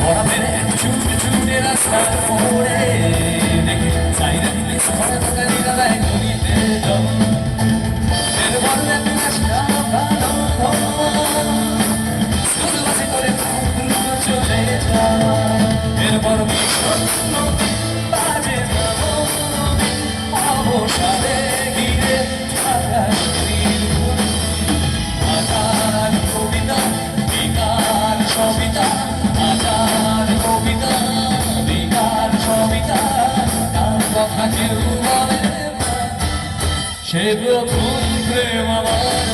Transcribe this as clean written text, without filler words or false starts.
ওরা মেরে ছুটে ছুটে রাস্তার মোড়ে দেখে সাইরা দিলে ঘরে থাকা নিরালায় গলিতে জল এর বললে পিলাসটা ভালো স্কুল বাসে করে দ্রুত চলে যা এরপর নদী বাজে অবসাদে ঘিরে থাকা শরীর আজার কবিতা বিকার সবিতা আজার কবিতা বিকার সবিতা তার কথা কেউ বলে না সে প্রথম প্রেম আমার